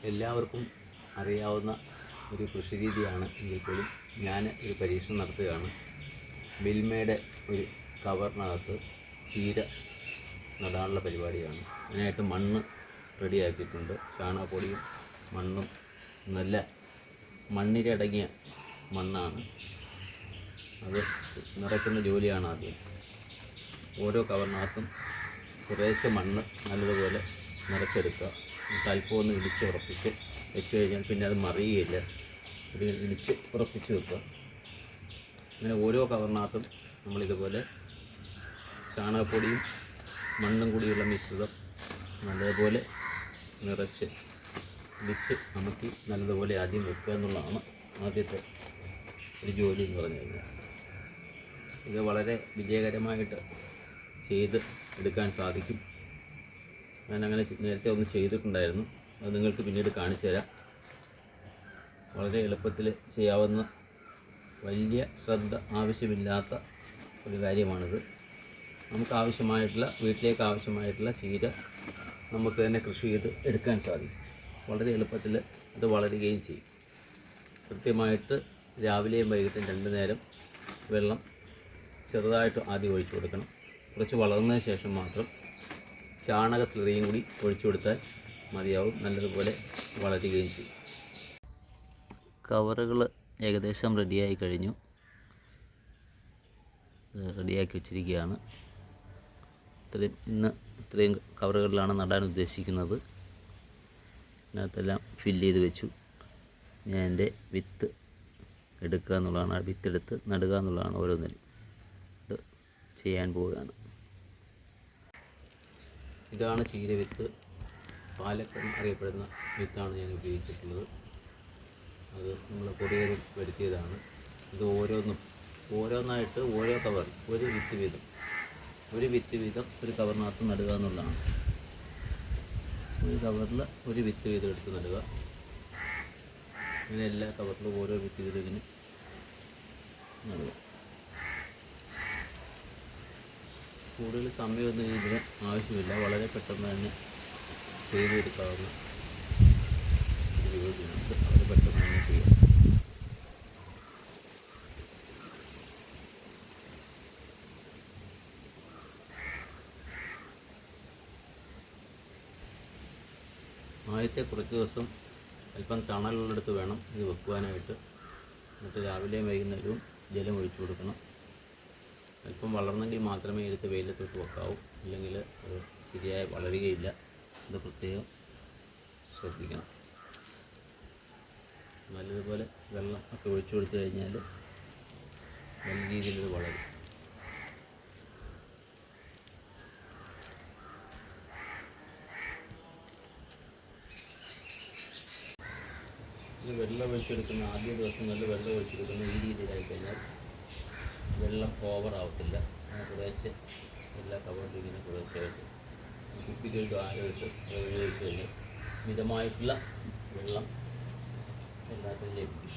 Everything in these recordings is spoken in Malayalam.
എല്ലാവർക്കും അറിയാവുന്ന ഒരു കൃഷി രീതിയാണ് എങ്കിൽ പോലും ഞാൻ ഒരു പരീക്ഷണം നടത്തുകയാണ്. മിൽമയുടെ ഒരു കവറിനകത്ത് ചീര നടാനുള്ള പരിപാടിയാണ്. അതിനായിട്ട് മണ്ണ് റെഡിയാക്കിയിട്ടുണ്ട്. ചാണകപ്പൊടിയും മണ്ണും നല്ല മണ്ണിരടങ്ങിയ മണ്ണാണ്. അത് നിറയ്ക്കുന്ന ജോലിയാണ് ആദ്യം. ഓരോ കവറിനകത്തും കുറേശ്ശെ മണ്ണ് നല്ലതുപോലെ നിറച്ചെടുക്കുക. അല്പം ഒന്ന് ഇടിച്ച് ഉറപ്പിച്ച് വെച്ച് കഴിഞ്ഞാൽ പിന്നെ അത് മറിയുകയില്ല. ഒരു ഇടിച്ച് ഉറപ്പിച്ച് വെക്കുക. അങ്ങനെ ഓരോ കവറിനകത്തും നമ്മളിതുപോലെ ചാണകപ്പൊടിയും മണ്ണും കൂടിയുള്ള മിശ്രിതം നല്ലതുപോലെ നിറച്ച് ഇടിച്ച് അമർത്തി നല്ലതുപോലെ ആദ്യം വെക്കുക എന്നുള്ളതാണ് ആദ്യത്തെ ഒരു ജോലി എന്ന് പറഞ്ഞു കഴിഞ്ഞാൽ. ഇത് വളരെ വിജയകരമായിട്ട് ചെയ്ത് എടുക്കാൻ സാധിക്കും. ഞാനങ്ങനെ നേരത്തെ ഒന്ന് ചെയ്തിട്ടുണ്ടായിരുന്നു. അത് നിങ്ങൾക്ക് പിന്നീട് കാണിച്ചു തരാം. വളരെ എളുപ്പത്തിൽ ചെയ്യാവുന്ന, വലിയ ശ്രദ്ധ ആവശ്യമില്ലാത്ത ഒരു കാര്യമാണിത്. നമുക്ക് ആവശ്യമായിട്ടുള്ള, വീട്ടിലേക്ക് ആവശ്യമായിട്ടുള്ള ചീര നമുക്ക് തന്നെ കൃഷി ചെയ്ത് എടുക്കാൻ സാധിക്കും. വളരെ എളുപ്പത്തിൽ അത് വളരുകയും ചെയ്യും. കൃത്യമായിട്ട് രാവിലെയും വൈകിട്ടും 2 നേരം വെള്ളം ചെറുതായിട്ട് ആദ്യം ഒഴിച്ചു കൊടുക്കണം. കുറച്ച് വളർന്നതിന് ശേഷം മാത്രം ചാണക സ്ലറിയും കൂടി ഒഴിച്ചു കൊടുത്താൽ മതിയാവും. നല്ലതുപോലെ വളരുകയും ചെയ്യും. കവറുകൾ ഏകദേശം റെഡിയായി കഴിഞ്ഞു. റെഡിയാക്കി വെച്ചിരിക്കുകയാണ്. ഇത്രയും കവറുകളിലാണ് നടാൻ ഉദ്ദേശിക്കുന്നത്. ഇതിനകത്തെല്ലാം ഫില്ല് ചെയ്ത് വെച്ചു. ഞാൻ എൻ്റെ വിത്ത് എടുക്കുക എന്നുള്ളതാണ്. വിത്തെടുത്ത് നടുക എന്നുള്ളതാണ് ഓരോന്നിലും. ഇത് ചെയ്യാൻ പോവുകയാണ്. ഇതാണ് ചീര വിത്ത്. പാലക്കൻ അറിയപ്പെടുന്ന വിത്താണ് ഞാൻ ഉപയോഗിച്ചിട്ടുള്ളത്. അത് നമ്മൾ കൊറിയറിൽ വരുത്തിയതാണ്. ഇത് ഓരോന്നായിട്ട് ഓരോ കവർ ഒരു വിത്ത് വീതം ഒരു കവറിനകത്ത് നടുക എന്നുള്ളതാണ്. ഒരു കവറിൽ ഒരു വിത്ത് വീതം എടുത്ത് നടുക. ഇങ്ങനെ എല്ലാ കവറിലും ഓരോ വിത്ത് വീതം ഇങ്ങനെ നടുക. കൂടുതൽ സമയമൊന്നും ഇതിന് ആവശ്യമില്ല. വളരെ പെട്ടെന്ന് തന്നെ ചെയ്തെടുക്കാവുന്ന ഒരു ജോലിയാണ്. വളരെ പെട്ടെന്ന് തന്നെ ചെയ്യാം. ആദ്യത്തെ കുറച്ച് ദിവസം അല്പം തണലുള്ളിടത്ത് വേണം ഇത് വെക്കുവാനായിട്ട്. എന്നിട്ട് രാവിലെയും വൈകുന്നേരവും ജലം ഒഴിച്ചു കൊടുക്കണം. അല്പം വളർന്നെങ്കിൽ മാത്രമേ എടുത്ത് വെയിലത്തോട്ട് വെക്കാവൂ. അല്ലെങ്കിൽ അത് ശരിയായി വളരുകയില്ല. ഇത് പ്രത്യേകം ശ്രദ്ധിക്കണം. നല്ലതുപോലെ വെള്ളം ഒക്കെ ഒഴിച്ചു കൊടുത്തു കഴിഞ്ഞാൽ നല്ല രീതിയിൽ ഇത് വളരും. വെള്ളം ഒഴിച്ചെടുക്കുന്ന ആദ്യ ദിവസങ്ങളിൽ വെള്ളം ഒഴിച്ചെടുക്കുന്ന ഈ രീതിയിലായി കഴിഞ്ഞാൽ വെള്ളം ഓവറാവത്തില്ല. കുറേശ്ശെ എല്ലാ കവറിലും ഇങ്ങനെ കുറേശ്ശായിട്ട് കുപ്പികൾക്ക് ആരോട്ട് ഒഴിച്ച് കഴിഞ്ഞാൽ മിതമായിട്ടുള്ള വെള്ളം എല്ലാത്തിനും ലഭിക്കും.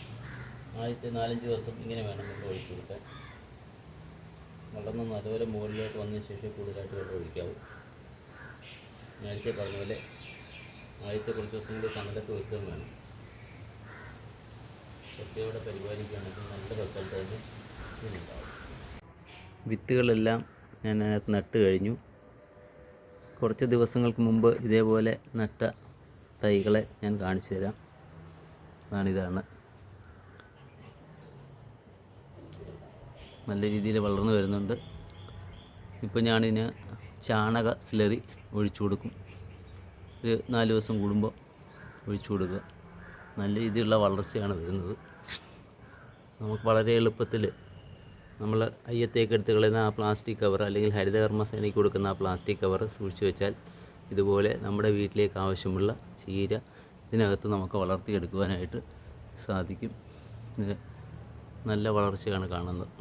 ആദ്യത്തെ 4-5 ദിവസം ഇങ്ങനെ വേണം വെള്ളം ഒഴിച്ചു കൊടുക്കാൻ. വളർന്ന് നല്ലപോലെ മുകളിലോട്ട് വന്നതിന് ശേഷം കൂടുതലായിട്ട് വെള്ളം ഒഴിക്കാവൂ. നേരത്തെ പറഞ്ഞ പോലെ ആദ്യത്തെ കുറച്ച് ദിവസം കൂടി തണലത്ത് വെക്കുകയും വേണം. പ്രത്യേകത പരിപാലിക്കുകയാണെങ്കിൽ നല്ല റിസൾട്ട് തന്നെ ഉണ്ടാവും. വിത്തുകളെല്ലാം ഞാൻ അതിനകത്ത് നട്ട് കഴിഞ്ഞു. കുറച്ച് ദിവസങ്ങൾക്ക് മുമ്പ് ഇതേപോലെ നട്ട തൈകളെ ഞാൻ കാണിച്ചു തരാം. ഇതാണ് നല്ല രീതിയിൽ വളർന്നു വരുന്നുണ്ട്. ഇപ്പോൾ ഞാനിതിന് ചാണക സ്ലറി ഒഴിച്ചു കൊടുക്കും. ഒരു 4 ദിവസം കൂടുമ്പോൾ ഒഴിച്ചു കൊടുക്കുക. നല്ല രീതിയിലുള്ള വളർച്ചയാണ് വരുന്നത്. നമുക്ക് വളരെ എളുപ്പത്തിൽ നമ്മൾ അയ്യത്തേക്ക് എടുത്ത് കളയുന്ന ആ പ്ലാസ്റ്റിക് കവർ, അല്ലെങ്കിൽ ഹരിതകർമ്മസേനയ്ക്ക് കൊടുക്കുന്ന ആ പ്ലാസ്റ്റിക് കവർ സൂക്ഷിച്ച് വെച്ചാൽ ഇതുപോലെ നമ്മുടെ വീട്ടിലേക്ക് ആവശ്യമുള്ള ചീര ഇതിനകത്ത് നമുക്ക് വളർത്തിയെടുക്കുവാനായിട്ട് സാധിക്കും. ഇത് നല്ല വളർച്ചയാണ് കാണുന്നത്.